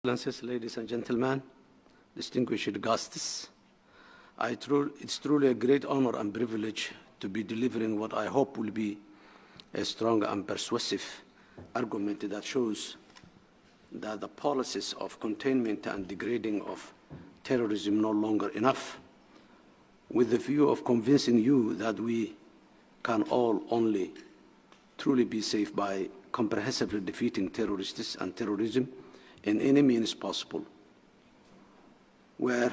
Excellencies, ladies and gentlemen, distinguished guests, it's truly a great honor and privilege to be delivering what I hope will be a strong and persuasive argument that shows that the policies of containment and degrading of terrorism no longer enough, with the view of convincing you that we can all only truly be safe by comprehensively defeating terrorists and terrorism in any means possible. Were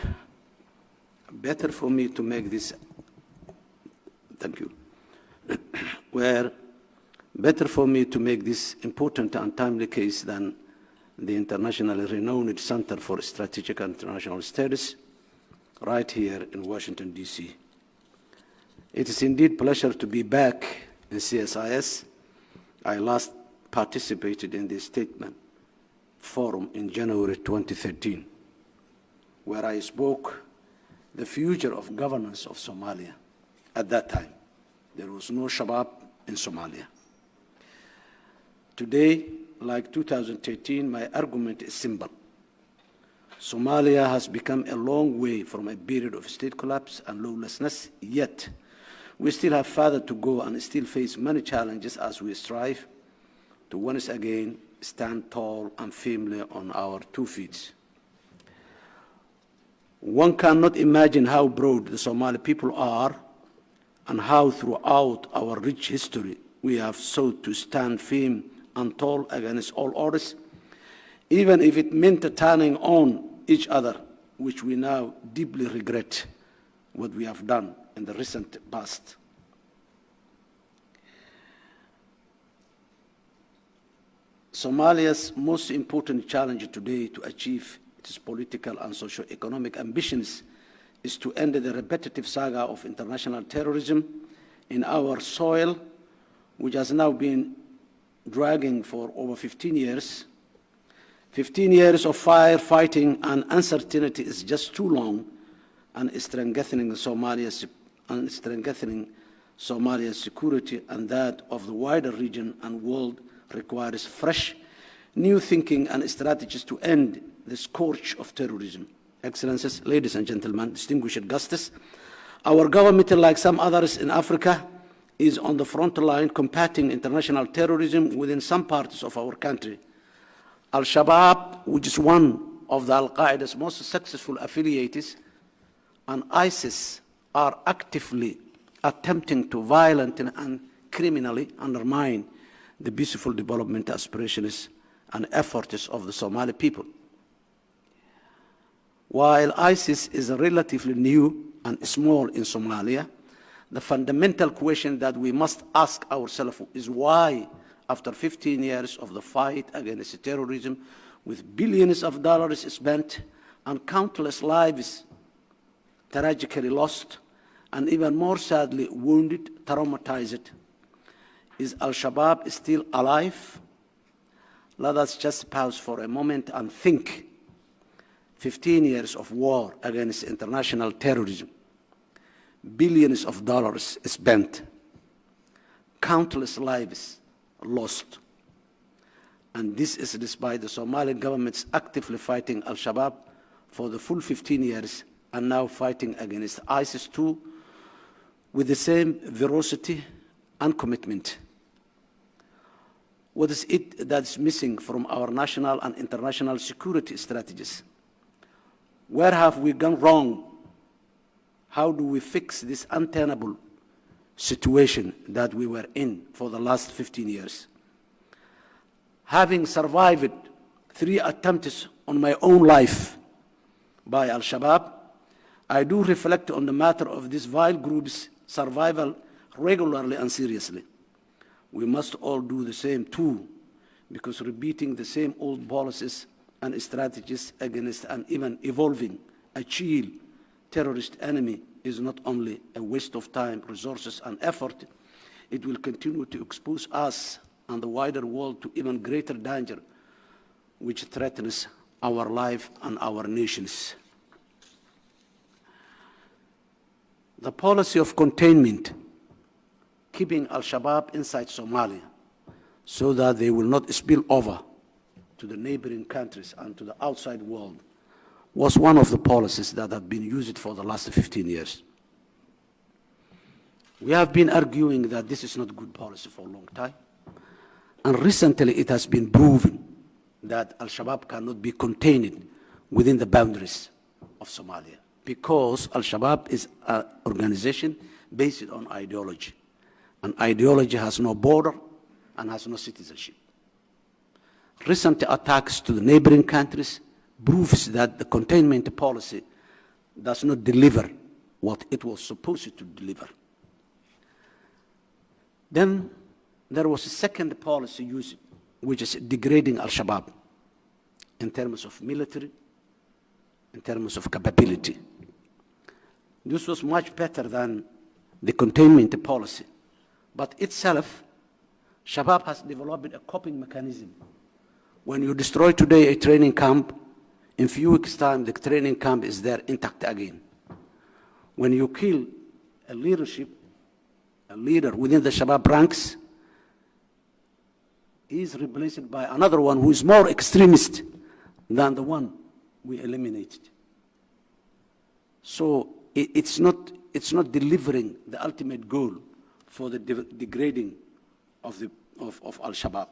better for me to make this, thank you, were better for me to make this important and timely case than the internationally renowned Center for Strategic and International Studies right here in Washington, D.C. It is indeed a pleasure to be back in CSIS. I last participated in this statement forum in January 2013, where I spoke the future of governance of Somalia. At that time, there was no Shabab in Somalia. Today, like 2013, my argument is simple. Somalia has become a long way from a period of state collapse and lawlessness, yet we still have further to go and still face many challenges as we strive to once again stand tall and firmly on our 2 feet. One cannot imagine how broad the Somali people are and how throughout our rich history we have sought to stand firm and tall against all odds, even if it meant turning on each other, which we now deeply regret what we have done in the recent past. Somalia's most important challenge today to achieve its political and socio-economic ambitions is to end the repetitive saga of international terrorism in our soil, which has now been dragging for over 15 years. 15 years of firefighting and uncertainty is just too long, and strengthening Somalia's security and that of the wider region and world requires fresh, new thinking and strategies to end the scourge of terrorism. Excellencies, ladies and gentlemen, distinguished guests, our government, like some others in Africa, is on the front line combating international terrorism within some parts of our country. Al-Shabaab, which is one of the Al-Qaeda's most successful affiliates, and ISIS are actively attempting to violently and criminally undermine the peaceful development aspirations and efforts of the Somali people. While ISIS is relatively new and small in Somalia, the fundamental question that we must ask ourselves is why, after 15 years of the fight against terrorism, with billions of dollars spent and countless lives tragically lost, and even more sadly wounded, traumatized, is Al-Shabaab still alive? Let us just pause for a moment and think. 15 years of war against international terrorism, billions of dollars spent, countless lives lost. And this is despite the Somali government's actively fighting Al-Shabaab for the full 15 years and now fighting against ISIS too with the same ferocity and commitment. What is it that's missing from our national and international security strategies? Where have we gone wrong? How do we fix this untenable situation that we were in for the last 15 years? Having survived 3 attempts on my own life by Al-Shabaab, I do reflect on the matter of this vile group's survival regularly and seriously. We must all do the same too, because repeating the same old policies and strategies against an even evolving, agile terrorist enemy is not only a waste of time, resources, and effort, it will continue to expose us and the wider world to even greater danger, which threatens our life and our nations. The policy of containment, keeping Al-Shabaab inside Somalia so that they will not spill over to the neighboring countries and to the outside world was one of the policies that have been used for the last 15 years. We have been arguing that this is not good policy for a long time. And recently it has been proven that Al-Shabaab cannot be contained within the boundaries of Somalia, because Al-Shabaab is an organization based on ideology. And ideology has no border and has no citizenship. Recent attacks to the neighboring countries proves that the containment policy does not deliver what it was supposed to deliver. Then there was a second policy used, which is degrading Al-Shabaab in terms of military, in terms of capability. This was much better than the containment policy. But itself, Shabaab has developed a coping mechanism. When you destroy today a training camp, in a few weeks' time, the training camp is there intact again. When you kill a leader within the Shabaab ranks, he is replaced by another one who is more extremist than the one we eliminated. So it's not delivering the ultimate goal for the degrading of Al-Shabaab.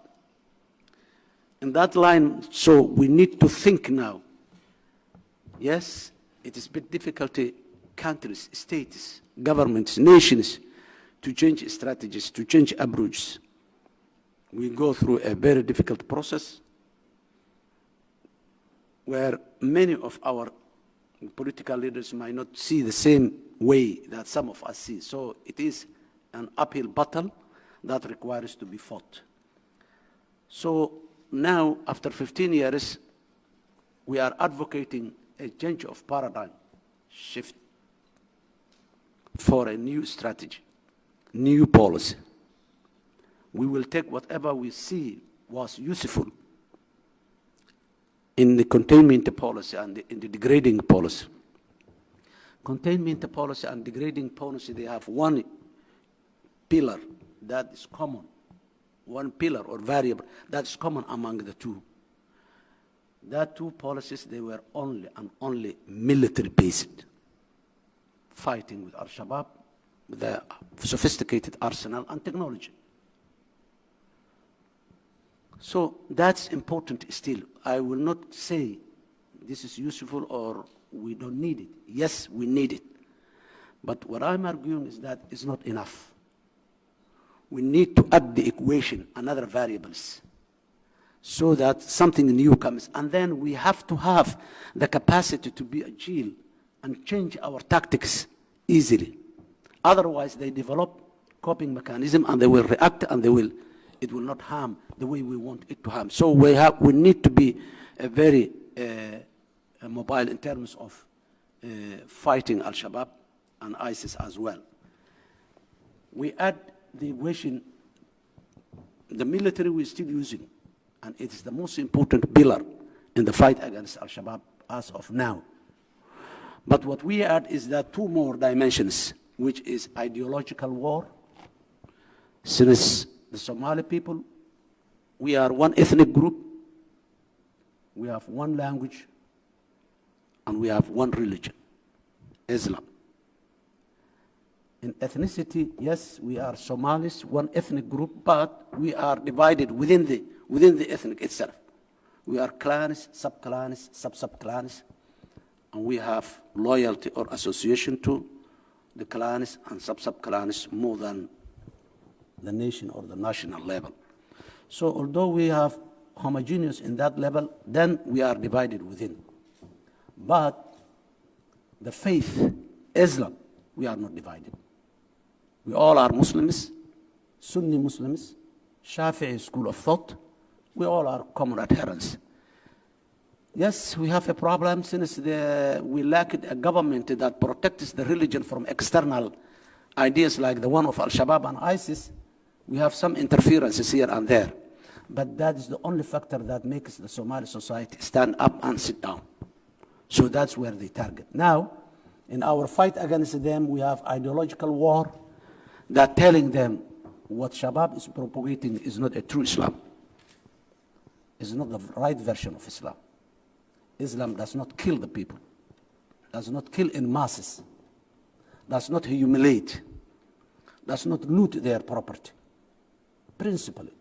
In that line, so we need to think now. Yes, it is a bit difficult to countries, states, governments, nations to change strategies, to change approaches. We go through a very difficult process where many of our political leaders might not see the same way that some of us see. So it is an uphill battle that requires to be fought. So now, after 15 years, we are advocating a change of paradigm shift for a new strategy, new policy. We will take whatever we see was useful in the containment policy and in the degrading policy. Containment policy and degrading policy, they have one pillar that is common, one pillar or variable that is common among the two. That two policies, they were only military-based, fighting with Al-Shabaab, with the sophisticated arsenal and technology. So that's important still. I will not say this is useful or we don't need it. Yes, we need it. But what I'm arguing is that it's not enough. We need to add the equation, another variables, so that something new comes. And then we have to have the capacity to be agile and change our tactics easily. Otherwise, they develop coping mechanism and they will react and it will not harm the way we want it to harm. So we need to be very mobile in terms of fighting Al-Shabaab and ISIS as well. We add the equation, the military we're still using, and it is the most important pillar in the fight against Al-Shabaab as of now. But what we add is that two more dimensions, which is ideological war. Since the Somali people, we are one ethnic group, we have one language, and we have one religion, Islam. In ethnicity, yes, we are Somalis, one ethnic group, but we are divided within the ethnic itself. We are clans, sub-clans, sub-sub-clans, and we have loyalty or association to the clans and sub-sub-clans more than the nation or the national level. So although we have homogeneous in that level, then we are divided within. But the faith, Islam, we are not divided. We all are Muslims, Sunni Muslims, Shafi'i school of thought. We all are common adherents. Yes, we have a problem since we lack a government that protects the religion from external ideas like the one of Al-Shabaab and ISIS. We have some interferences here and there. But that is the only factor that makes the Somali society stand up and sit down. So that's where they target. Now, in our fight against them, we have ideological war that telling them what Shabaab is propagating is not a true Islam. is not the right version of Islam. Islam does not kill the people, does not kill in masses, does not humiliate, does not loot their property. Principally,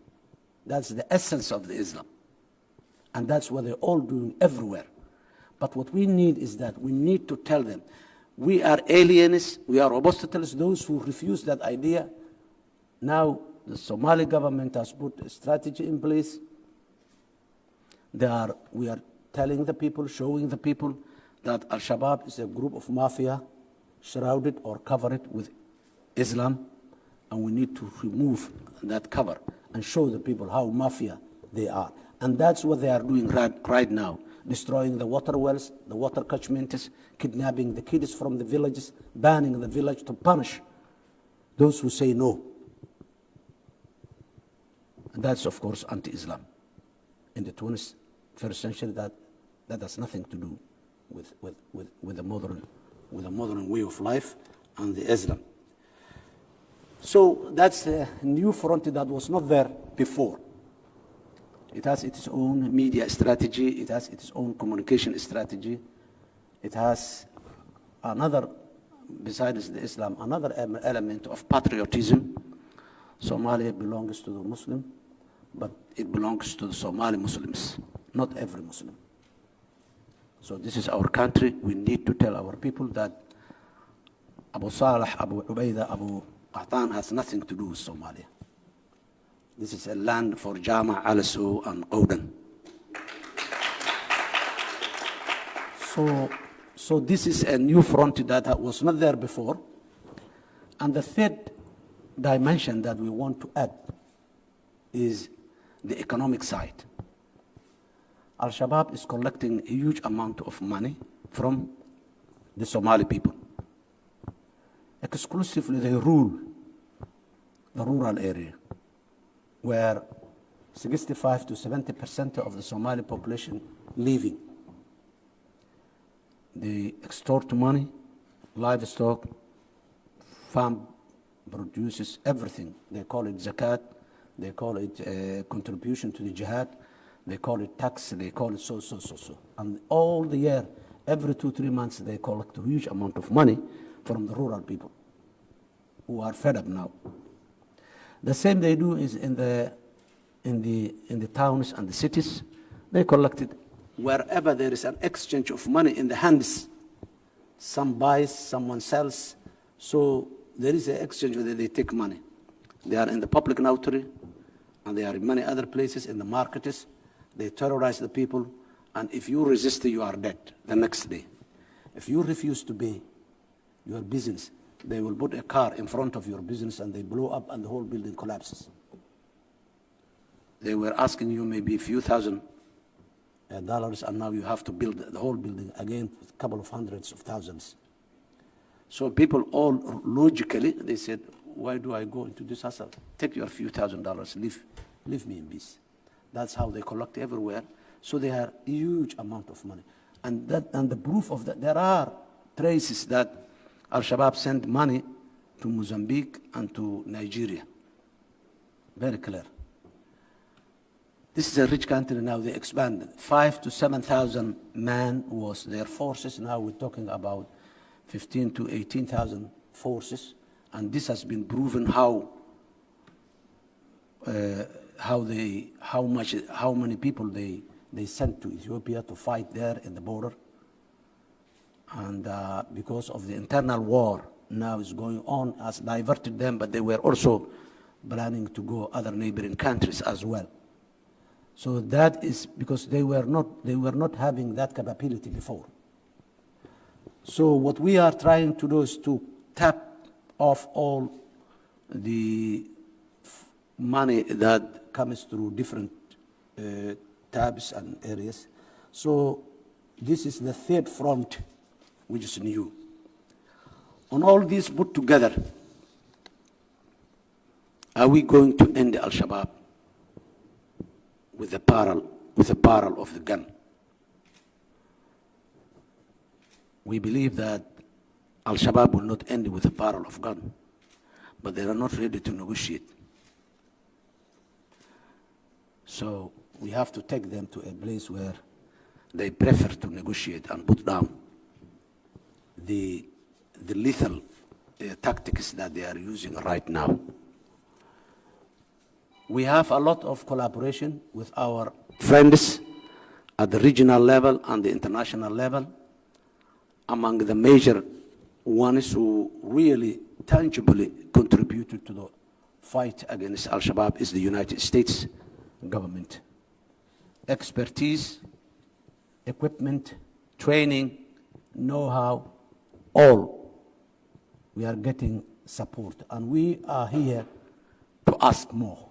that's the essence of the Islam. And that's what they're all doing everywhere. But what we need is that we need to tell them, we are alienists, we are obstacles, those who refuse that idea. Now the Somali government has put a strategy in place. We are telling the people, showing the people that Al-Shabaab is a group of mafia shrouded or covered with Islam, and we need to remove that cover and show the people how mafia they are. And that's what they are doing right now, destroying the water wells, the water catchments, kidnapping the kids from the villages, banning the village to punish those who say no. And that's, of course, anti-Islam. In the 21st century, that has nothing to do with the modern way of life and the Islam. So that's a new front that was not there before. It has its own media strategy, it has its own communication strategy, it has another, besides the Islam, another element of patriotism. Somalia belongs to the Muslim, but it belongs to the Somali Muslims, not every Muslim. So this is our country. We need to tell our people that Abu Saleh, Abu Ubaidah, Abu Qahtan has nothing to do with Somalia. This is a land for Jama, Alaso, and Qawdan. So this is a new front that was not there before. And the third dimension that we want to add is the economic side. Al-Shabaab is collecting a huge amount of money from the Somali people. Exclusively, they rule the rural area, where 65 to 70% of the Somali population living. They extort money, livestock, farm produces everything. They call it zakat, they call it contribution to the jihad, they call it tax, they call it so. And all the year, every 2-3 months, they collect a huge amount of money from the rural people who are fed up now. The same they do is in the towns and the cities. They collect it wherever there is an exchange of money in the hands. Some buys, someone sells. So there is an exchange where they take money. They are in the public notary, and they are in many other places, in the markets. They terrorize the people, and if you resist, you are dead the next day. If you refuse to pay your business, they will put a car in front of your business and they blow up and the whole building collapses. They were asking you maybe a few $1,000, and now you have to build the whole building again with a couple of hundreds of thousands. So people all logically, they said, why do I go into this hassle? Take your few $1,000, leave me in peace. That's how they collect everywhere. So they have a huge amount of money. And the proof of that, there are traces that Al-Shabaab sent money to Mozambique and to Nigeria. Very clear. This is a rich country now. They expanded. 5,000 to 7,000 men was their forces. Now we're talking about 15,000 to 18,000 forces. And this has been proven how many people they sent to Ethiopia to fight there in the border. And because of the internal war now is going on, has diverted them, but they were also planning to go other neighboring countries as well. So that is because they were not having that capability before. So what we are trying to do is to tap off all the money that comes through different tabs and areas. So this is the third front, which is new. On all these put together, are we going to end Al-Shabaab with the barrel of the gun? We believe that Al-Shabaab will not end with a barrel of gun, but they are not ready to negotiate. So we have to take them to a place where they prefer to negotiate and put down the lethal tactics that they are using right now. We have a lot of collaboration with our friends at the regional level and the international level. Among the major ones who really tangibly contributed to the fight against Al-Shabaab is the United States government. Expertise, equipment, training, know-how, all. We are getting support, and we are here to ask more.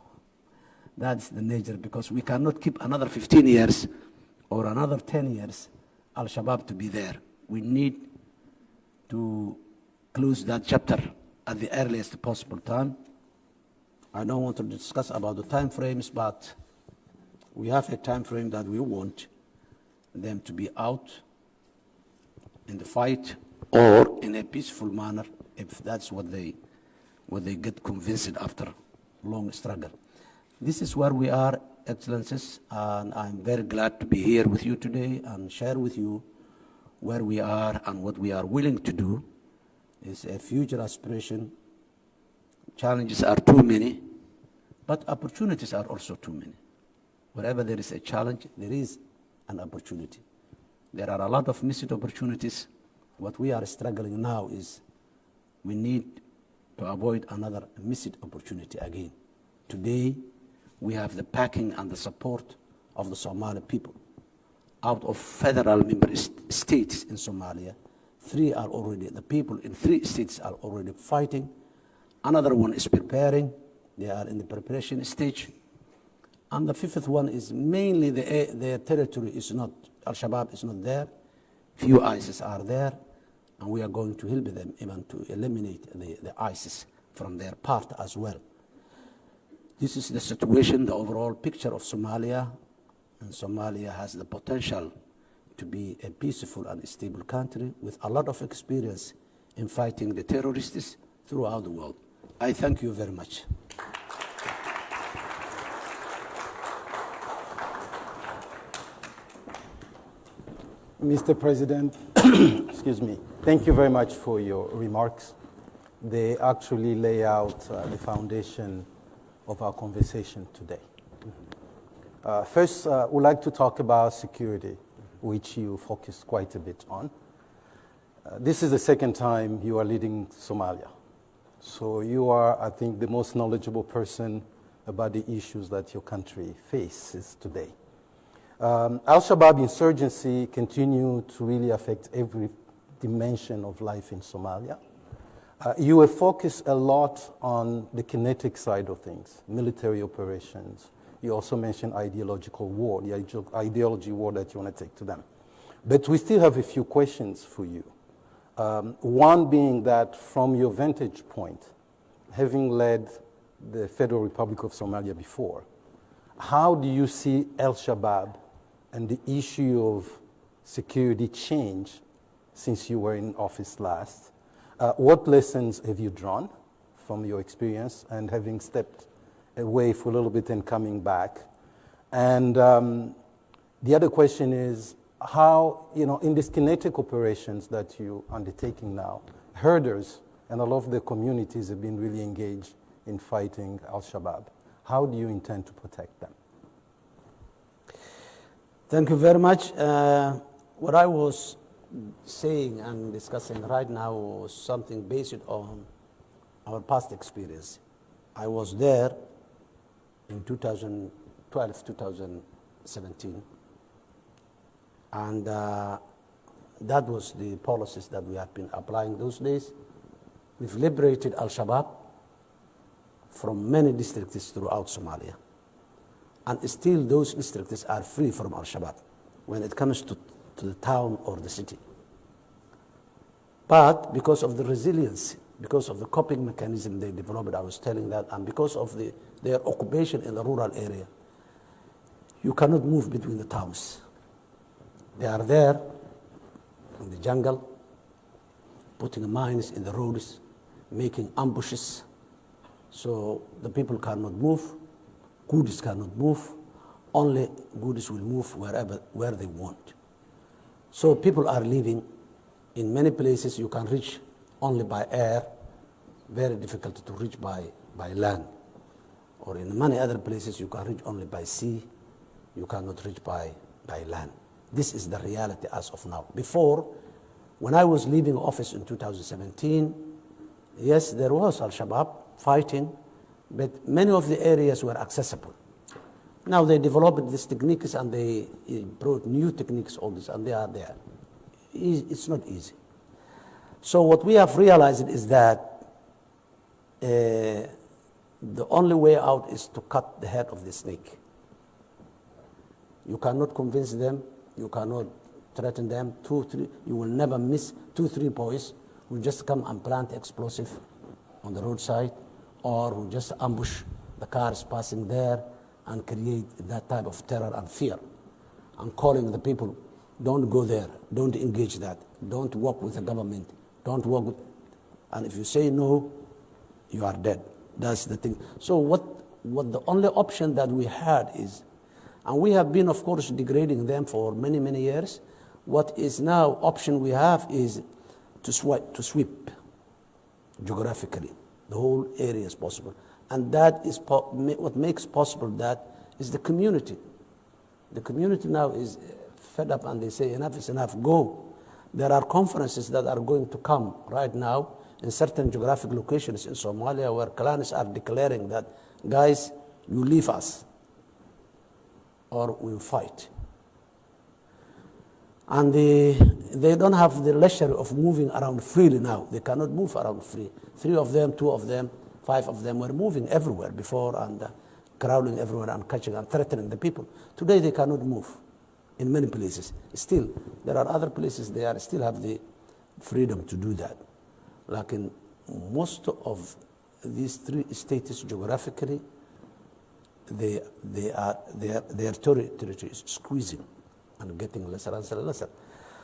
That's the nature, because we cannot keep another 15 years or another 10 years Al-Shabaab to be there. We need to close that chapter at the earliest possible time. I don't want to discuss about the time frames, but we have a time frame that we want them to be out in the fight or in a peaceful manner, if that's what they get convinced after long struggle. This is where we are, Excellencies, and I'm very glad to be here with you today and share with you where we are and what we are willing to do. It's a future aspiration. Challenges are too many, but opportunities are also too many. Wherever there is a challenge, there is an opportunity. There are a lot of missed opportunities. What we are struggling now is we need to avoid another missed opportunity again. Today, we have the backing and the support of the Somali people. Out of federal member states in Somalia, the people in 3 states are already fighting. Another one is preparing. They are in the preparation stage. And the 5th one is mainly their territory is not, Al-Shabaab is not there. Few ISIS are there, and we are going to help them even to eliminate the ISIS from their part as well. This is the situation, the overall picture of Somalia, and Somalia has the potential to be a peaceful and stable country with a lot of experience in fighting the terrorists throughout the world. I thank you very much. Mr. President, excuse me, thank you very much for your remarks. They actually lay out the foundation of our conversation today. First, we'd like to talk about security, which you focused quite a bit on. This is the 2nd time you are leading Somalia. So you are, I think, the most knowledgeable person about the issues that your country faces today. Al-Shabaab insurgency continue to really affect every dimension of life in Somalia. You have focused a lot on the kinetic side of things, military operations. You also mentioned ideological war, the ideology war that you want to take to them. But we still have a few questions for you. One being that from your vantage point, having led the Federal Republic of Somalia before, how do you see Al-Shabaab and the issue of security change since you were in office last? What lessons have you drawn from your experience and having stepped away for a little bit and coming back? And the other question is how, in these kinetic operations that you're undertaking now, herders and a lot of the communities have been really engaged in fighting Al-Shabaab. How do you intend to protect them? Thank you very much. What I was saying and discussing right now was something based on our past experience. I was there in 2012, 2017, and that was the policies that we have been applying those days. We've liberated Al-Shabaab from many districts throughout Somalia, and still those districts are free from Al-Shabaab when it comes to the town or the city. But because of the resilience, because of the coping mechanism they developed, I was telling that, and because of their occupation in the rural area, you cannot move between the towns. They are there in the jungle, putting mines in the roads, making ambushes, so the people cannot move, goods cannot move, only goods will move where they want. So people are leaving. In many places you can reach only by air, very difficult to reach by land. Or in many other places you can reach only by sea, you cannot reach by land. This is the reality as of now. Before, when I was leaving office in 2017, yes, there was Al-Shabaab fighting, but many of the areas were accessible. Now they developed these techniques and they brought new techniques, all this, and they are there. It's not easy. So what we have realized is that the only way out is to cut the head of the snake. You cannot convince them, you cannot threaten them. 2, 3, you will never miss 2, 3 boys who just come and plant explosive on the roadside, or who just ambush the cars passing there and create that type of terror and fear, and calling the people, don't go there, don't engage that, don't work with the government, don't work with, and if you say no, you are dead. That's the thing. So what the only option that we had is, and we have been, of course, degrading them for many, many years. What is now option we have is to sweep geographically. The whole area is possible. And that is what makes possible that is the community. The community now is fed up and they say enough is enough, go. There are conferences that are going to come right now in certain geographic locations in Somalia where clans are declaring that, guys, you leave us or we'll fight. And they don't have the leisure of moving around freely now. They cannot move around free. 3 of them, 2 of them, 5 of them were moving everywhere before and crowding everywhere and catching and threatening the people. Today they cannot move in many places. Still, there are other places they still have the freedom to do that. Like in most of these 3 states geographically, their territory is squeezing and getting lesser and lesser.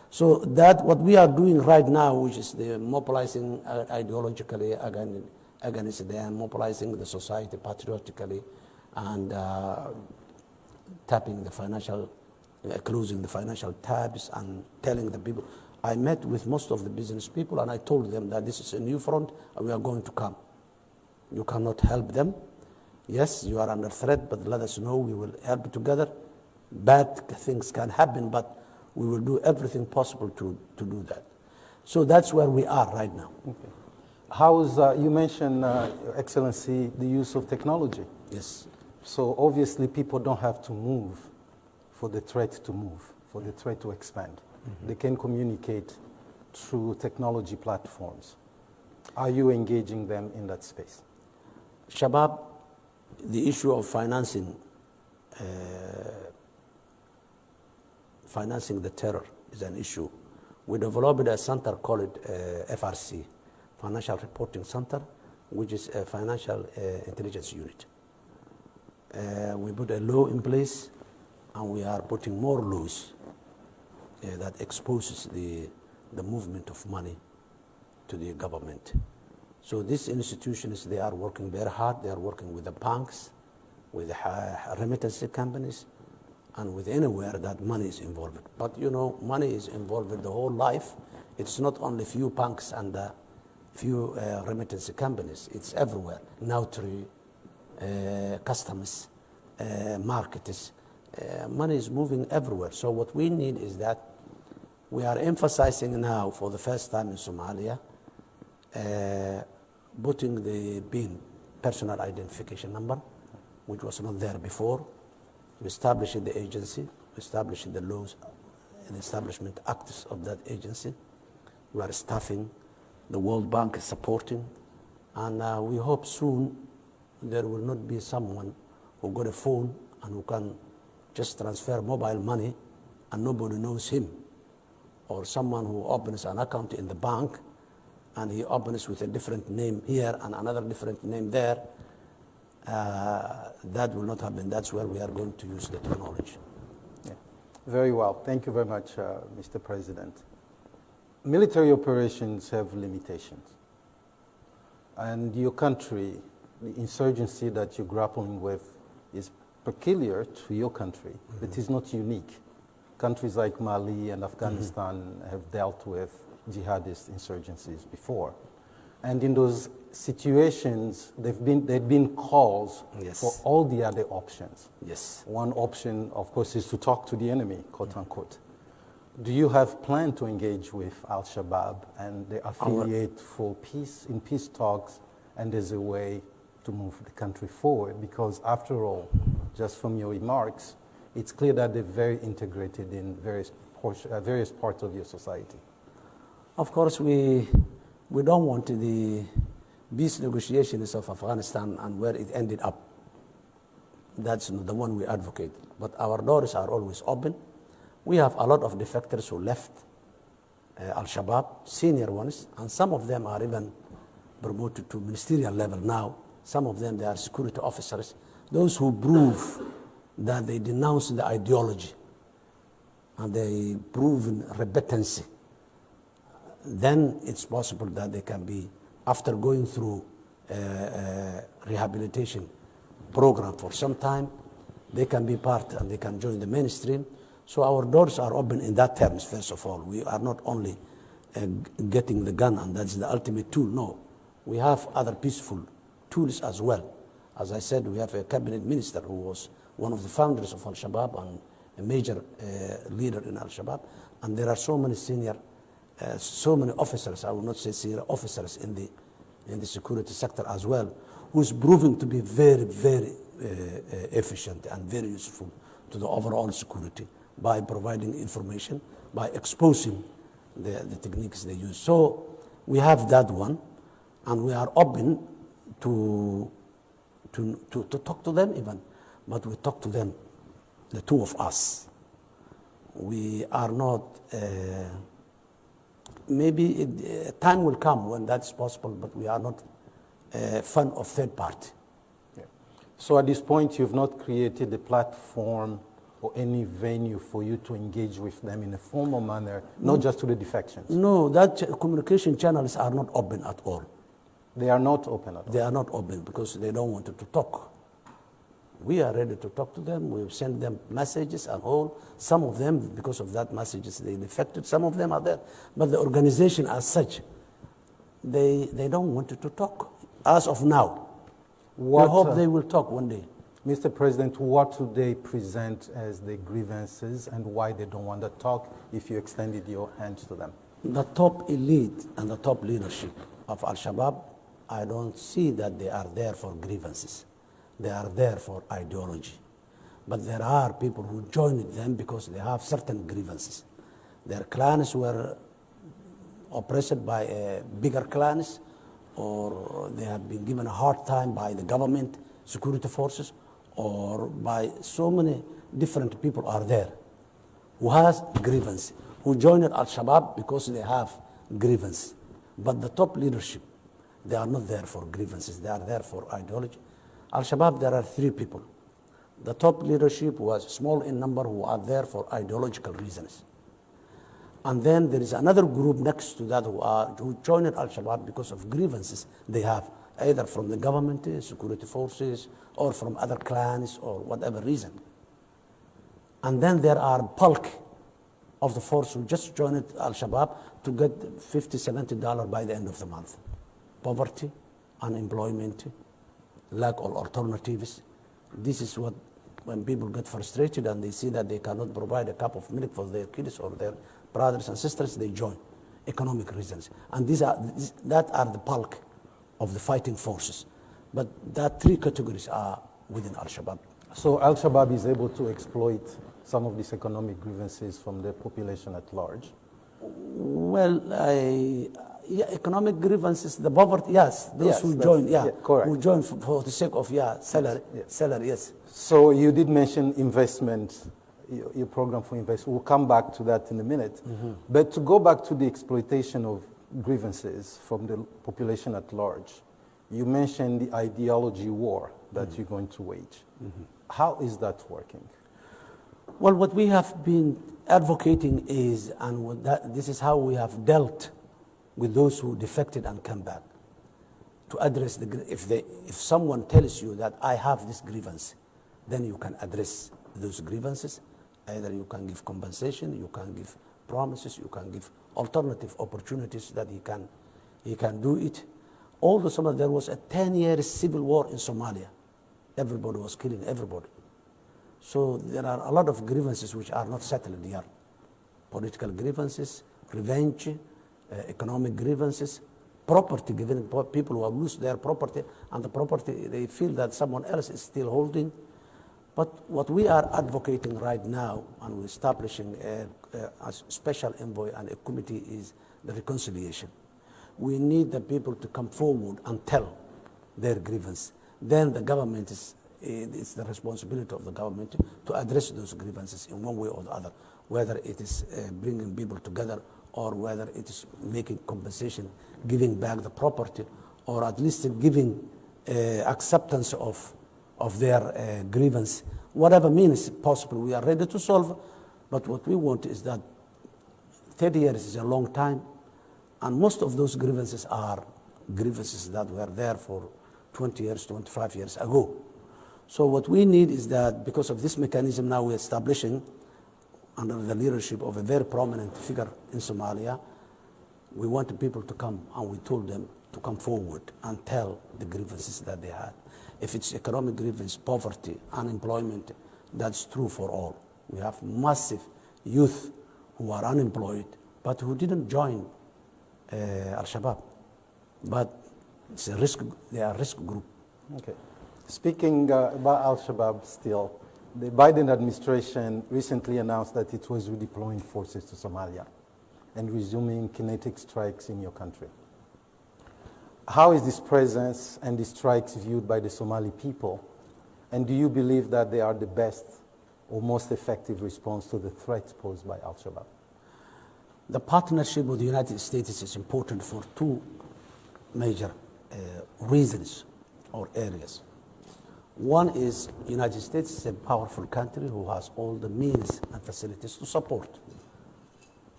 So that what we are doing right now, which is the mobilizing ideologically against them, mobilizing the society patriotically, and tapping the financial, closing the financial tabs and telling the people. I met with most of the business people and I told them that this is a new front and we are going to come. You cannot help them. Yes, you are under threat, but let us know, we will help together. Bad things can happen, but we will do everything possible to do that. So that's where we are right now. Okay. How is, you mentioned, Your Excellency, the use of technology. Yes. So obviously people don't have to move for the threat to move, for the threat to expand. Mm-hmm. They can communicate through technology platforms. Are you engaging them in that space? Shabab, the issue of financing the terror is an issue. We developed a center called FRC, Financial Reporting Center, which is a financial intelligence unit. We put a law in place, and we are putting more laws that exposes the movement of money to the government. So these institutions, they are working very hard. They are working with the banks, with the remittance companies, and with anywhere that money is involved. But you know, money is involved the whole life. It's not only few banks and few remittance companies. It's everywhere. Notary, customs, marketers. Money is moving everywhere. So what we need is that we are emphasizing now for the first time in Somalia, putting the BIN, personal identification number, which was not there before. We established the agency, we established the laws, the establishment acts of that agency. We are staffing, the World Bank is supporting, and we hope soon there will not be someone who got a phone and who can just transfer mobile money and nobody knows him, or someone who opens an account in the bank and he opens with a different name here and another different name there. That will not happen. That's where we are going to use the technology. Yeah. Very well. Thank you very much, Mr. President. Military operations have limitations. And your country, the insurgency that you're grappling with is peculiar to your country. It is not unique. Countries like Mali and Afghanistan have dealt with jihadist insurgencies before. And in those situations, there've been calls Yes. for all the other options. Yes. One option, of course, is to talk to the enemy, quote unquote. Do you have plan to engage with Al-Shabaab and the affiliate for peace, in peace talks, and as a way to move the country forward? Because after all, just from your remarks, it's clear that they're very integrated in various parts of your society. Of course, we don't want the peace negotiations of Afghanistan and where it ended up. That's the one we advocate. But our doors are always open. We have a lot of defectors who left Al-Shabaab, senior ones, and some of them are even promoted to ministerial level now. Some of them, they are security officers. Those who prove that they denounce the ideology and they prove repentance, then it's possible that they can be, after going through a rehabilitation program for some time, they can be part and they can join the mainstream. So our doors are open in that terms, first of all. We are not only getting the gun and that's the ultimate tool, no. We have other peaceful tools as well. As I said, we have a cabinet minister who was one of the founders of Al-Shabaab and a major leader in Al-Shabaab. And there are so many senior, so many officers, I will not say senior officers in the security sector as well, who's proving to be very, very efficient and very useful to the overall security by providing information, by exposing the techniques they use. So we have that one, and we are open to talk to them even, but we talk to them, the two of us. We are not, maybe time will come when that's possible, but we are not fan of third party. Yeah. So at this point, you've not created a platform or any venue for you to engage with them in a formal manner, not just to the defections? No, that communication channels are not open at all. They are not open at all? They are not open because they don't want to talk. We are ready to talk to them. We've sent them messages and all. Some of them, because of that messages, they defected. Some of them are there. But the organization as such, they don't want to talk. As of now, we hope they will talk one day. Mr. President, what do they present as the grievances and why they don't want to talk if you extended your hand to them? The top elite and the top leadership of Al-Shabaab, I don't see that they are there for grievances. They are there for ideology. But there are people who joined them because they have certain grievances. Their clans were oppressed by bigger clans, or they have been given a hard time by the government, security forces, or by so many different people are there who has grievance, who joined Al-Shabaab because they have grievance. But the top leadership, they are not there for grievances, they are there for ideology. Al-Shabaab, there are three people. The top leadership was small in number who are there for ideological reasons. And then there is another group next to that who joined Al-Shabaab because of grievances they have, either from the government, security forces, or from other clans, or whatever reason. And then there are bulk of the force who just joined Al-Shabaab to get $50, $70 by the end of the month. Poverty, unemployment, lack of alternatives. This is what, when people get frustrated and they see that they cannot provide a cup of milk for their kids or their brothers and sisters, they join. Economic reasons. And that are the bulk of the fighting forces. But that three categories are within Al-Shabaab. So Al-Shabaab is able to exploit some of these economic grievances from the population at large? Well, yeah, economic grievances, the poverty, yes. Those who join, who join for the sake of, salary, salary, yes. So you did mention investment, your program for investment. We'll come back to that in a minute. Mm-hmm. But to go back to the exploitation of grievances from the population at large, you mentioned the ideology war that you're going to wage. Mm-hmm. How is that working? Well, what we have been advocating is, and this is how we have dealt with those who defected and come back, to address if someone tells you that I have this grievance, then you can address those grievances. Either you can give compensation, you can give promises, you can give alternative opportunities that he can do it. Also, there was a 10-year civil war in Somalia. Everybody was killing everybody. So there are a lot of grievances which are not settled here. Political grievances, revenge, economic grievances, property, given people who have lost their property, and the property they feel that someone else is still holding. But what we are advocating right now, and we're establishing a special envoy and a committee, is the reconciliation. We need the people to come forward and tell their grievance. Then the government it's the responsibility of the government to address those grievances in one way or the other, whether it is bringing people together or whether it is making compensation, giving back the property, or at least giving acceptance of their grievance. Whatever means possible, we are ready to solve. But what we want is that 30 years is a long time, and most of those grievances are grievances that were there for 20 years, 25 years ago. So what we need is that because of this mechanism now we're establishing under the leadership of a very prominent figure in Somalia, we want people to come, and we told them to come forward and tell the grievances that they had. If it's economic grievance, poverty, unemployment, that's true for all. We have massive youth who are unemployed, but who didn't join Al-Shabaab. But it's a risk, they are a risk group. Okay. Speaking about Al-Shabaab still, the Biden administration recently announced that it was redeploying forces to Somalia and resuming kinetic strikes in your country. How is this presence and these strikes viewed by the Somali people? And do you believe that they are the best or most effective response to the threats posed by Al-Shabaab? The partnership with the United States is important for two major reasons or areas. One is the United States is a powerful country who has all the means and facilities to support,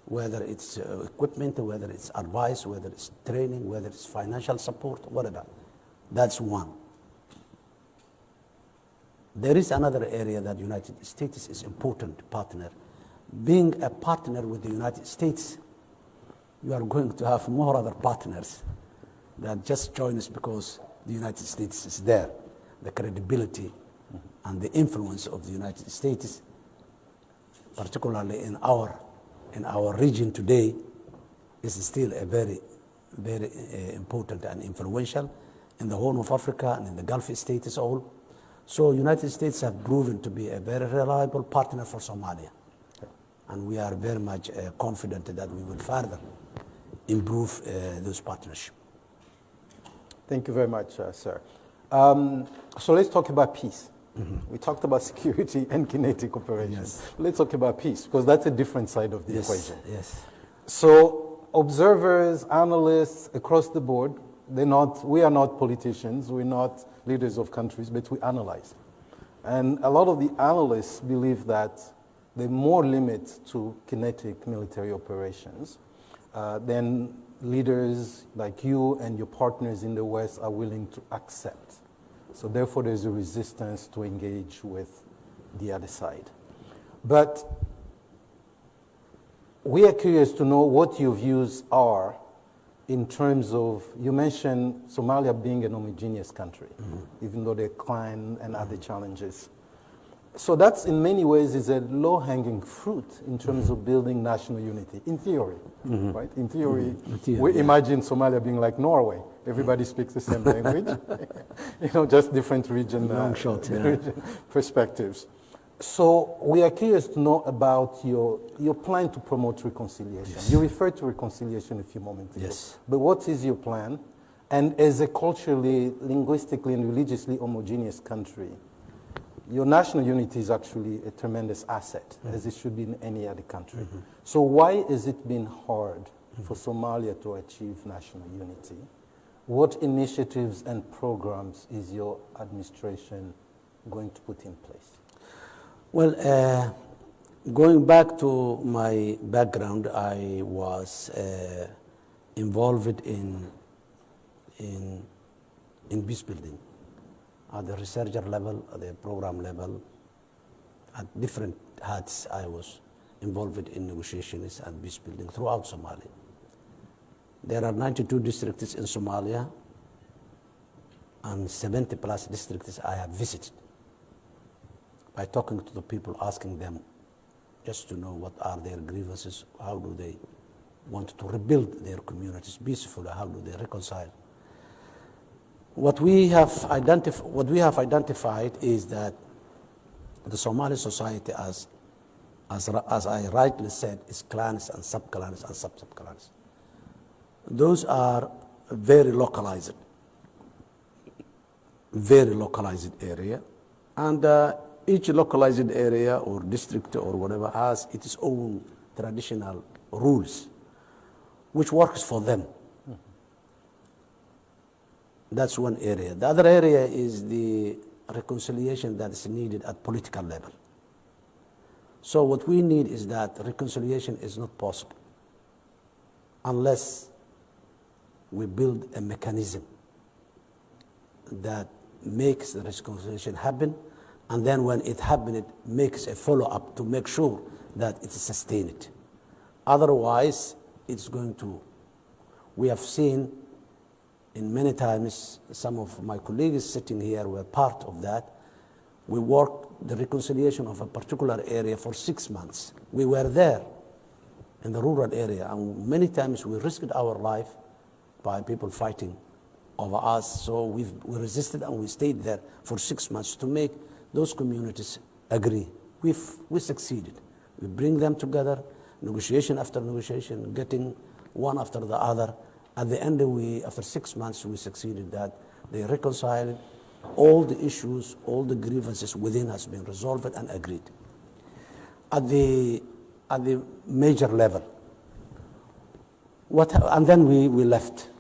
whether it's equipment, whether it's advice, whether it's training, whether it's financial support, whatever. That's one. There is another area that the United States is important partner. Being a partner with the United States, you are going to have more other partners that just join us because the United States is there. The credibility and the influence of the United States, particularly in our region today, is still a very, very important and influential in the Horn of Africa and in the Gulf states all. So United States have proven to be a very reliable partner for Somalia. And we are very much confident that we will further improve those partnerships. Thank you very much, sir. So let's talk about peace. Mm-hmm. We talked about security and kinetic operations. Yes. Let's talk about peace, because that's a different side of the equation. Yes. So observers, analysts across the board, we are not politicians, we're not leaders of countries, but we analyze. And a lot of the analysts believe that there are more limits to kinetic military operations than leaders like you and your partners in the West are willing to accept. So therefore, there's a resistance to engage with the other side. But we are curious to know what your views are in terms of, you mentioned Somalia being an homogeneous country, even though there are crime and other challenges. So that's in many ways is a low-hanging fruit in terms of building national unity, in theory, right? In theory, we imagine Somalia being like Norway. Everybody speaks the same language, just different region perspectives. So we are curious to know about your plan to promote reconciliation. Yes. You referred to reconciliation a few moments ago. Yes. But what is your plan? And as a culturally, linguistically, and religiously homogeneous country, your national unity is actually a tremendous asset, as it should be in any other country. So why has it been hard for Somalia to achieve national unity? What initiatives and programs is your administration going to put in place? Well, going back to my background, I was involved in peace building. at the researcher level, at the program level, at different hats. I was involved in negotiations and peace building throughout Somalia. There are 92 districts in Somalia, and 70 plus districts I have visited by talking to the people, asking them just to know what are their grievances, how do they want to rebuild their communities peacefully, how do they reconcile. What we have identified is that the Somali society, as I rightly said, is clans and sub-clans and sub-sub-clans. Those are very localized area, and each localized area or district or whatever has its own traditional rules, which works for them. That's one area. The other area is the reconciliation that is needed at political level. So what we need is that reconciliation is not possible unless we build a mechanism that makes the reconciliation happen, and then when it happens, it makes a follow-up to make sure that it is sustained. Otherwise, it's going to, we have seen in many times, some of my colleagues sitting here were part of that. We worked the reconciliation of a particular area for 6 months. We were there in the rural area, and many times we risked our life by people fighting over us. So we resisted and we stayed there for 6 months to make those communities agree. We succeeded. We bring them together, negotiation after negotiation, getting one after the other. At the end, after 6 months, we succeeded that they reconciled all the issues, all the grievances within has been resolved and agreed. At the major level, and then we left.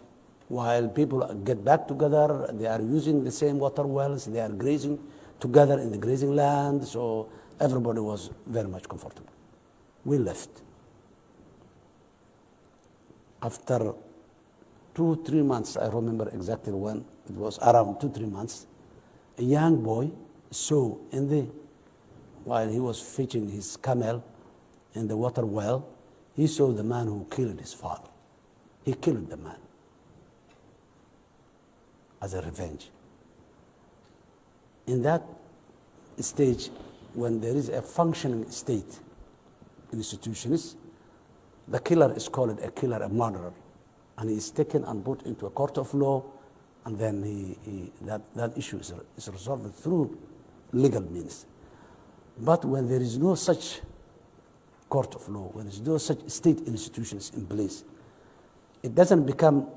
While people get back together, they are using the same water wells, they are grazing together in the grazing land, so everybody was very much comfortable. We left. After 2-3 months, I remember exactly when, it was around 2-3 months, a young boy saw while he was fetching his camel in the water well, he saw the man who killed his father. He killed the man as a revenge. In that stage, when there is a functioning state institutions, the killer is called a killer, a murderer, and he is taken and put into a court of law, and then that issue is resolved through legal means. But when there is no such court of law, when there is no such state institutions in place, it doesn't become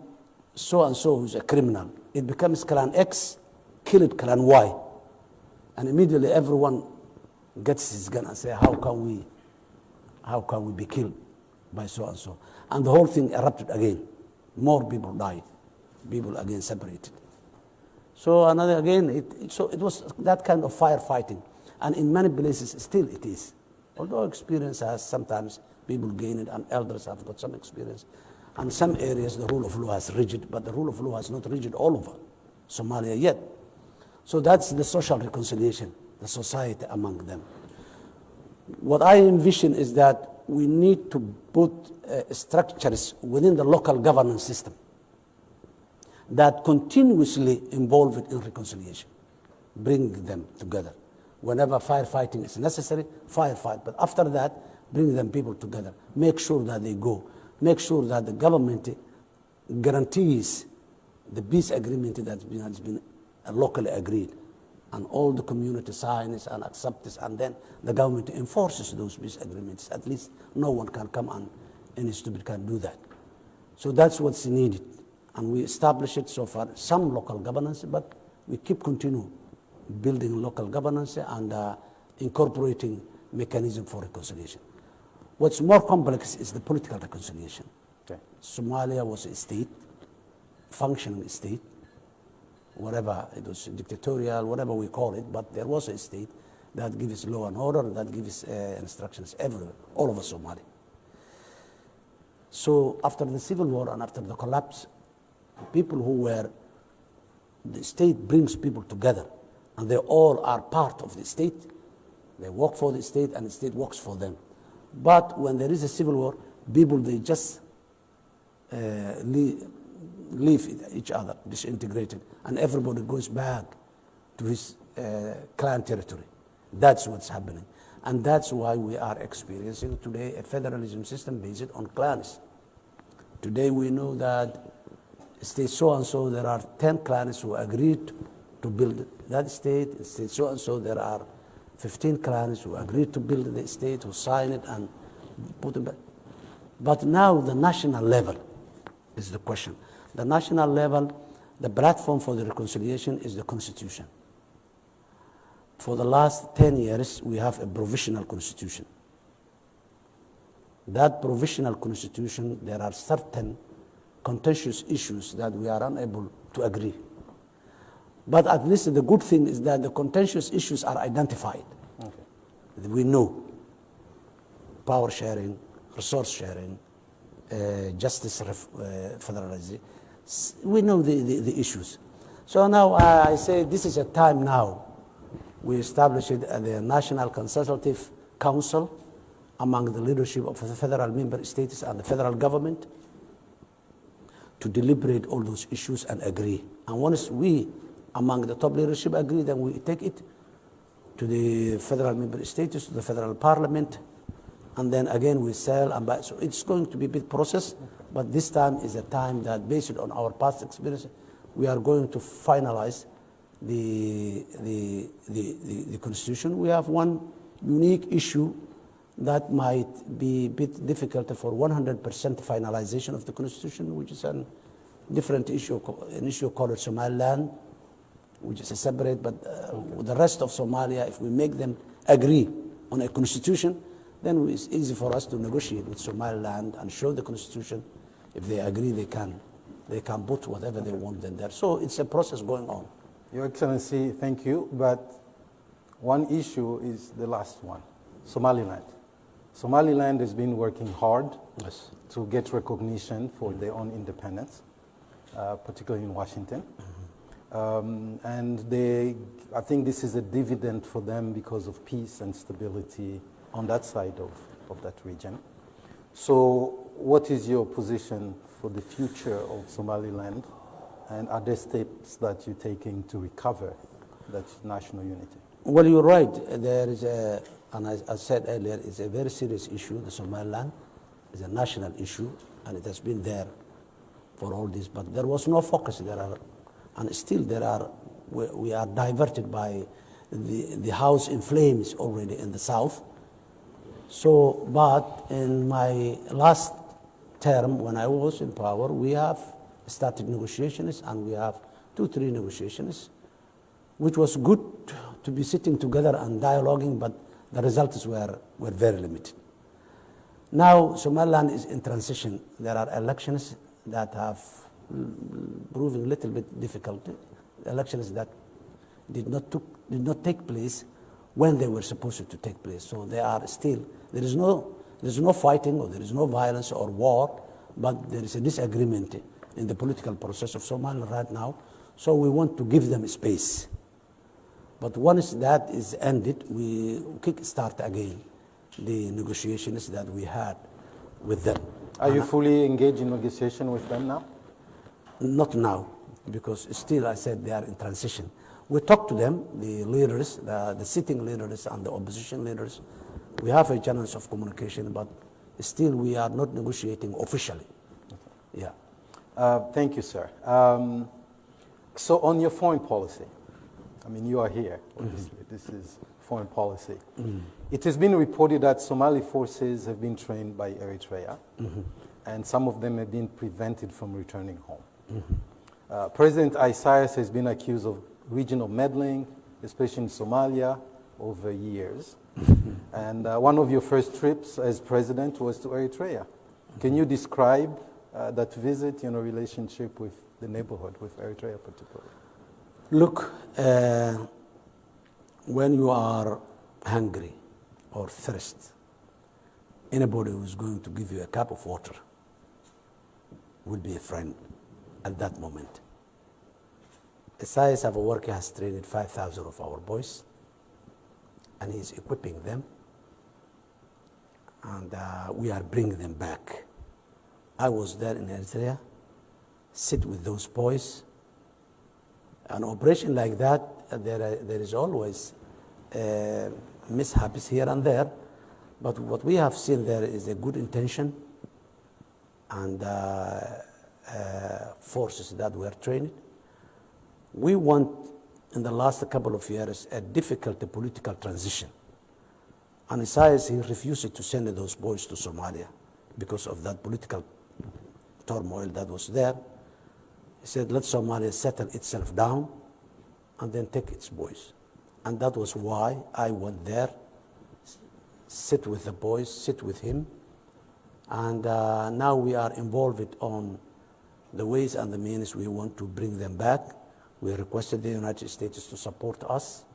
so-and-so who's a criminal. It becomes clan X killed clan Y. And immediately everyone gets his gun and say, how can we be killed by so-and-so? And the whole thing erupted again. More people died. People again separated. So it was that kind of firefighting. And in many places, still it is. Although experience has sometimes people gain it, and elders have got some experience. And some areas, the rule of law has rigid, but the rule of law has not rigid all over Somalia yet. So that's the social reconciliation, the society among them. What I envision is that we need to put structures within the local governance system that continuously involved in reconciliation, bring them together. Whenever firefighting is necessary, firefight. But after that, bring them people together. Make sure that they go. Make sure that the government guarantees the peace agreement that has been locally agreed, and all the community signs and accepts, and then the government enforces those peace agreements. At least no one can come and any stupid can do that. So that's what's needed. And we established it so far, some local governance, but we keep continue building local governance and incorporating mechanism for reconciliation. What's more complex is the political reconciliation. Okay. Somalia was a state, functioning state, whatever, it was dictatorial, whatever we call it, but there was a state that gives law and order, that gives instructions everywhere, all over Somalia. So after the civil war and after the collapse, people who were, the state brings people together, And they all are part of the state. They work for the state and the state works for them. But when there is a civil war, people, they just leave each other, disintegrated, and everybody goes back to his clan territory. That's what's happening. And that's why we are experiencing today a federalism system based on clans. Today we know that state so-and-so, there are 10 clans who agreed to build that state. State so-and-so, there are 15 clans who agreed to build the state, who sign it and put it back. But now the national level is the question. The national level, the platform for the reconciliation is the constitution. For the last 10 years, we have a provisional constitution. That provisional constitution, there are certain contentious issues that we are unable to agree. But at least the good thing is that the contentious issues are identified. Okay. We know power sharing, resource sharing, justice federalism. We know the issues. So now I say this is a time now. We established the National Consultative Council among the leadership of the federal member states and the federal government to deliberate all those issues and agree. And once we, among the top leadership, agree, then we take it to the federal member states, to the federal parliament, and then again we sell and buy. So it's going to be a big process, but this time is a time that, based on our past experience, we are going to finalize the constitution. We have one unique issue that might be a bit difficult for 100% finalization of the constitution, which is a different issue, an issue called Somaliland, which is a separate, but the rest of Somalia, if we make them agree on a constitution, then it's easy for us to negotiate with Somaliland and show the constitution. If they agree, they can put whatever they want in there. So it's a process going on. Your Excellency, thank you, but one issue is the last one, Somaliland. Somaliland has been working hard to get recognition for their own independence, particularly in Washington. And I think this is a dividend for them because of peace and stability on that side of that region. So what is your position for the future of Somaliland, and are there steps that you're taking to recover that national unity? Well, you're right. There is and as I said earlier, it's a very serious issue. The Somaliland is a national issue, and it has been there for all this. But there was no focus. And still we are diverted by the house in flames already in the south. So, but in my last term, when I was in power, we have started negotiations, and we have 2-3 negotiations, which was good to be sitting together and dialoguing, but the results were very limited. Now, Somaliland is in transition. There are elections that have proven a little bit difficult, elections that did not take place when they were supposed to take place. So they are still, there is no fighting, or there is no violence or war, but there is a disagreement in the political process of Somalia right now. So we want to give them space. But once that is ended, we kickstart again the negotiations that we had with them. Are you fully engaged in negotiation with them now? Not now, because still I said they are in transition. We talk to them, the leaders, the sitting leaders and the opposition leaders. We have a channels of communication, but still we are not negotiating officially. Okay. Yeah. Thank you, sir. So on your foreign policy, I mean, you are here, obviously. This is foreign policy. It has been reported that Somali forces have been trained by Eritrea, and some of them have been prevented from returning home. President Isaias has been accused of regional meddling, especially in Somalia, over years. And one of your first trips as president was to Eritrea. Can you describe that visit, relationship with the neighborhood, with Eritrea particularly? Look, when you are hungry or thirst, anybody who is going to give you a cup of water will be a friend at that moment. Isaias Afwerki has trained 5,000 of our boys, and he's equipping them, and we are bringing them back. I was there in Eritrea, sit with those boys. An operation like that, there is always mishaps here and there, but what we have seen there is a good intention and forces that were trained. We want, in the last couple of years, a difficult political transition. And Isaias, he refused to send those boys to Somalia because of that political turmoil that was there. He said, let Somalia settle itself down and then take its boys. And that was why I went there, sit with the boys, sit with him. And now we are involved on the ways and the means we want to bring them back. We requested the United States to support us.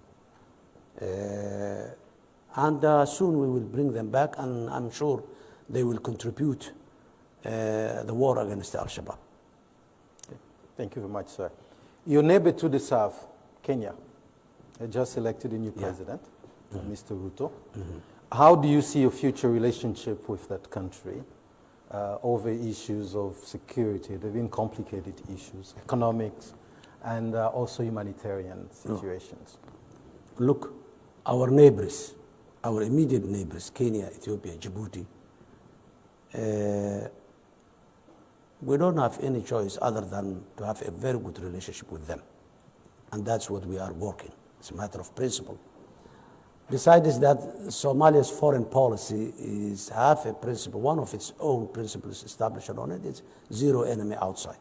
And soon we will bring them back, and I'm sure they will contribute the war against Al-Shabaab. Thank you very much, sir. Your neighbor to the south, Kenya, just elected a new president, Mr. Ruto. How do you see your future relationship with that country over issues of security? They've been complicated issues, economics, and also humanitarian situations. Look, our neighbors, our immediate neighbors, Kenya, Ethiopia, Djibouti, we don't have any choice other than to have a very good relationship with them. And that's what we are working. It's a matter of principle. Besides that, Somalia's foreign policy is have a principle, one of its own principles established on it is zero enemy outside.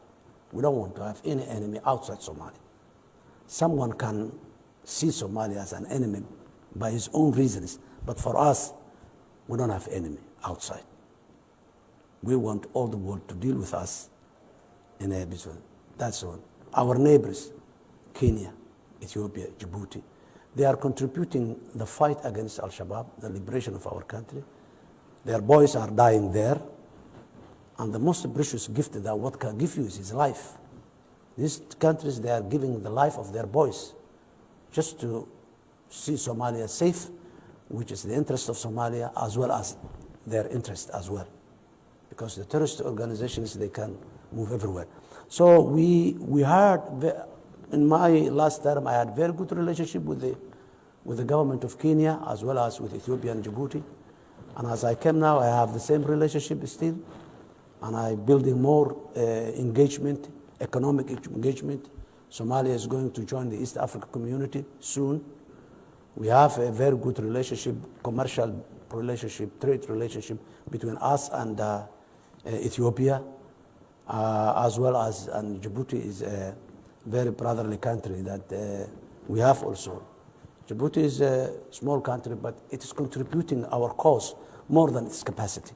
We don't want to have any enemy outside Somalia. Someone can see Somalia as an enemy by his own reasons, but for us, we don't have enemy outside. We want all the world to deal with us in a business. That's all. Our neighbors, Kenya, Ethiopia, Djibouti, they are contributing the fight against Al-Shabaab, the liberation of our country. Their boys are dying there. And the most precious gift that what can give you is his life. These countries, they are giving the life of their boys just to see Somalia safe, which is the interest of Somalia as well as their interest as well. Because the terrorist organizations, they can move everywhere. So we had, in my last term, I had very good relationship with the government of Kenya as well as with Ethiopia and Djibouti. And as I came now, I have the same relationship still. And I'm building more engagement, economic engagement. Somalia is going to join the East Africa community soon. We have a very good relationship, commercial relationship, trade relationship between us and Ethiopia, as well as, and Djibouti is a very brotherly country that we have also. Djibouti is a small country, but it is contributing our cause more than its capacity.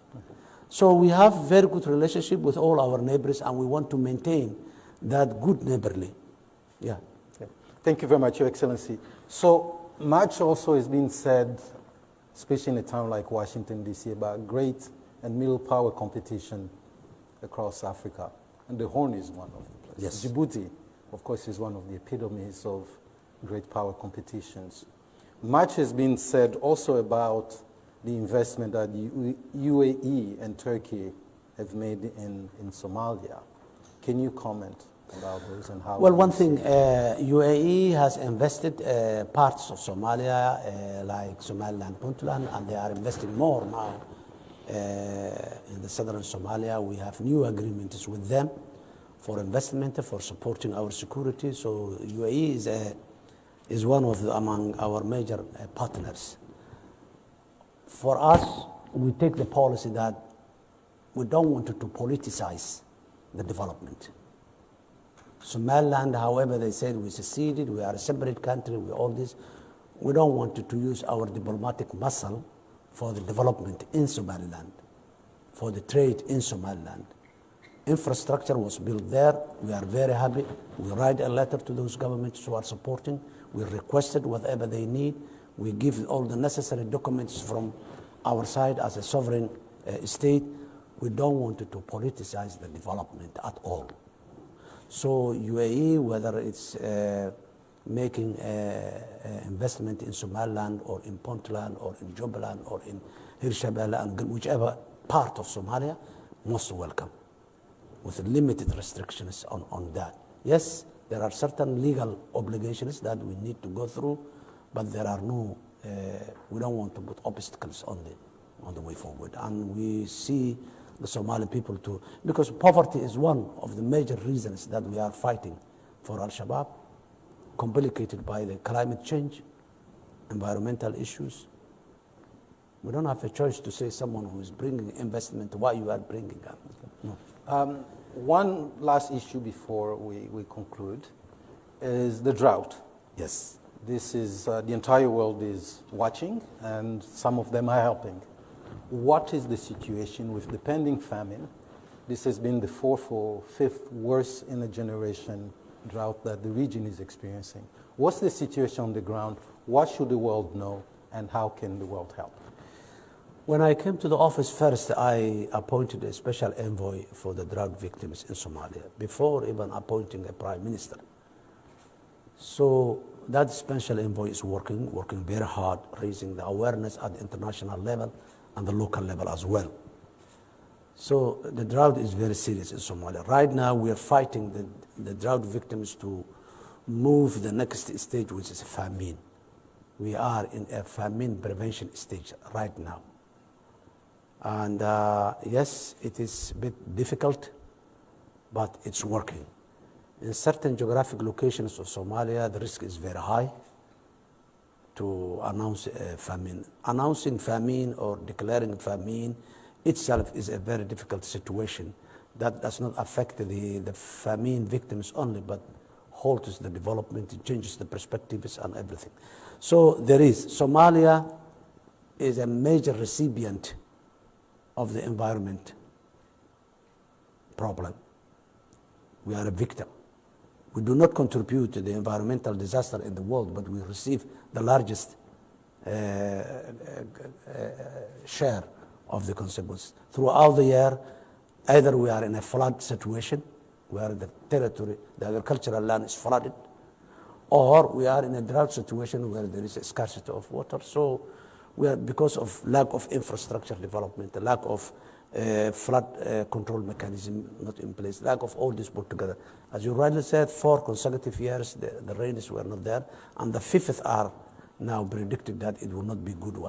So we have very good relationship with all our neighbors, and we want to maintain that good neighborly. Yeah. Thank you very much, Your Excellency. So much also has been said, especially in a town like Washington, D.C., about great and middle power competition across Africa. And the Horn is one of the places. Yes. Djibouti, of course, is one of the epitomes of great power competitions. Much has been said also about the investment that the UAE and Turkey have made in Somalia. Can you comment about those and how? Well, one thing, UAE has invested parts of Somalia, like Somaliland, Puntland, and they are investing more now in the southern Somalia. We have new agreements with them for investment, for supporting our security. So UAE is one of among our major partners. For us, we take the policy that we don't want to politicize the development. Somaliland, however, they said we seceded, we are a separate country, we all this. We don't want to use our diplomatic muscle for the development in Somaliland, for the trade in Somaliland. Infrastructure was built there. We are very happy. We write a letter to those governments who are supporting. We requested whatever they need. We give all the necessary documents from our side as a sovereign state. We don't want to politicize the development at all. So UAE, whether it's making investment in Somaliland or in Puntland or in Jubaland or in Hirshabelle and whichever part of Somalia, most welcome, with limited restrictions on that. Yes, there are certain legal obligations that we need to go through, but there are no, we don't want to put obstacles on the way forward. And we see the Somali people too, because poverty is one of the major reasons that we are fighting for Al-Shabaab, complicated by the climate change, environmental issues. We don't have a choice to say someone who is bringing investment, why you are bringing up. No. One last issue before we conclude is the drought. Yes. This is, the entire world is watching, and some of them are helping. What is the situation with the pending famine? This has been the fourth or fifth worst in a generation drought that the region is experiencing. What's the situation on the ground? What should the world know, and how can the world help? When I came to the office first, I appointed a special envoy for the drought victims in Somalia, before even appointing a prime minister. So that special envoy is working very hard, raising the awareness at the international level and the local level as well. So the drought is very serious in Somalia. Right now we are fighting the drought victims to move the next stage, which is famine. We are in a famine prevention stage right now. And yes, it is a bit difficult, but it's working. In certain geographic locations of Somalia, the risk is very high to announce a famine. Announcing famine or declaring famine itself is a very difficult situation that does not affect the famine victims only, but halts the development, it changes the perspectives and everything. So there is, Somalia is a major recipient of the environment problem. We are a victim. We do not contribute to the environmental disaster in the world, but we receive the largest share of the consequences. Throughout the year, either we are in a flood situation, where the territory, the agricultural land is flooded, or we are in a drought situation where there is a scarcity of water. So we are, because of lack of infrastructure development, the lack of flood control mechanism not in place, lack of all this put together. As you rightly said, 4 consecutive years, the rains were not there, and the 5th are now predicted that it will not be good one.